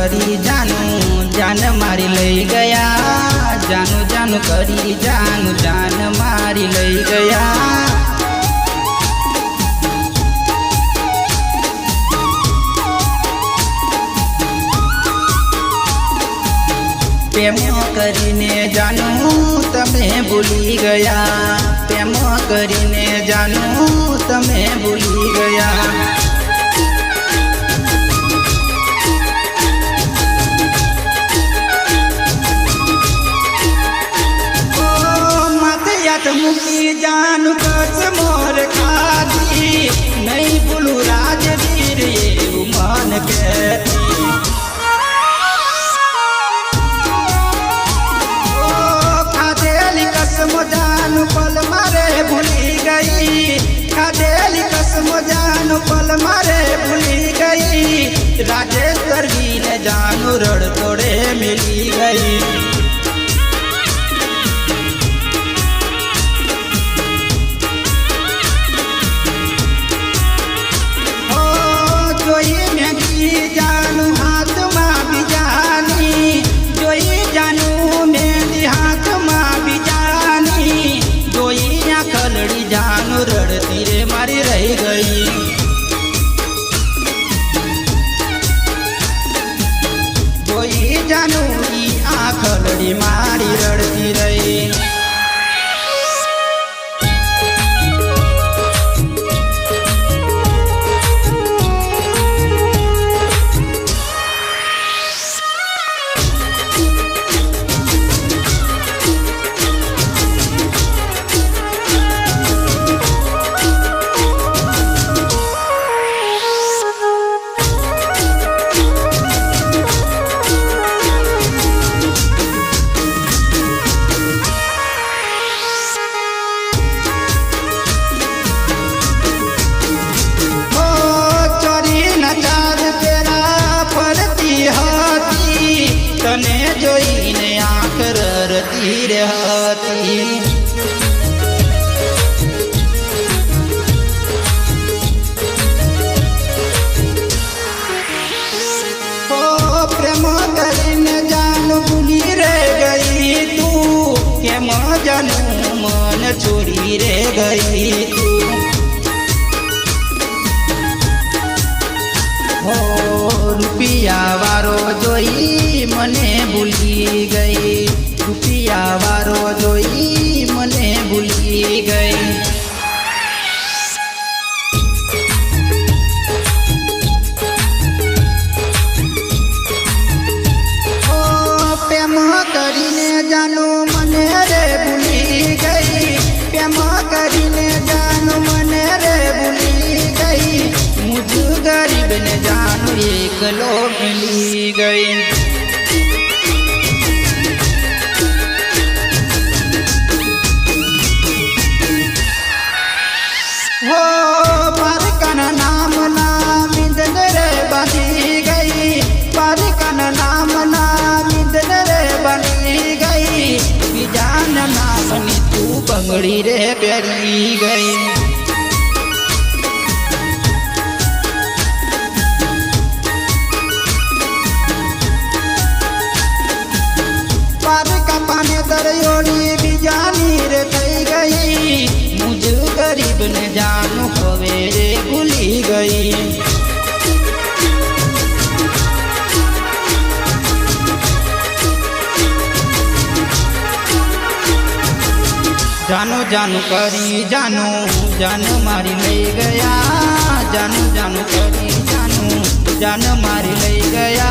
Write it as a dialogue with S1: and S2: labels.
S1: करी जानू जान मारी लई गया। जानू जानू करी जानू जान मारी लई गया। प्रेम करीने जानू तमे भूली गया। प्रेम करीने जानू तमे भूली गया। मुकी जानू कस मोर खादी नहीं भूलू राजवीर ये मन कहती। ओ खादेली कसम जानू पल मारे भूली गई। खादेली कसम जानू पल मारे भूली गई। राजेश्वर जी ने जानू रड़ तोड़े मिली गई। जानू हाथ माँ भी जानी जोई जानू मेहंदी हाथ माँ भी जानी। जोई खलड़ी जानू रड़ती रे मारी रह गई। जोई जानू खलड़ी मारी रड़ती रही। तने जोईने आँख ररती रहती। ओ प्रेम करीने जानू भूली रह गई तू। के जानू मन छोड़ी रह गई तू। रुपिया वारो जोई मने भूली गई। रुपिया वारो जोई मने भूली गई। ओ प्रेम करीने जानू मने रे भूली गई। प्रेम करीने जानू मने रे भूली गई। मुझ गरीब ने जानू एक लो मिली गई। हो पर कन नाम नाम इंदन रे बनी गई। पर कन नाम नाम इंदन रे बनी गई। जान नाम नी तू बंगड़ी रे प्यारी गई। दरियोड़ी भी जानी रे थई गई। मुझ गरीब ने जानू हवे रे भूली गई। जानू जानू करी जानू जान मारी लई गया। जानू जानू करी जानू जान मारी लई गया।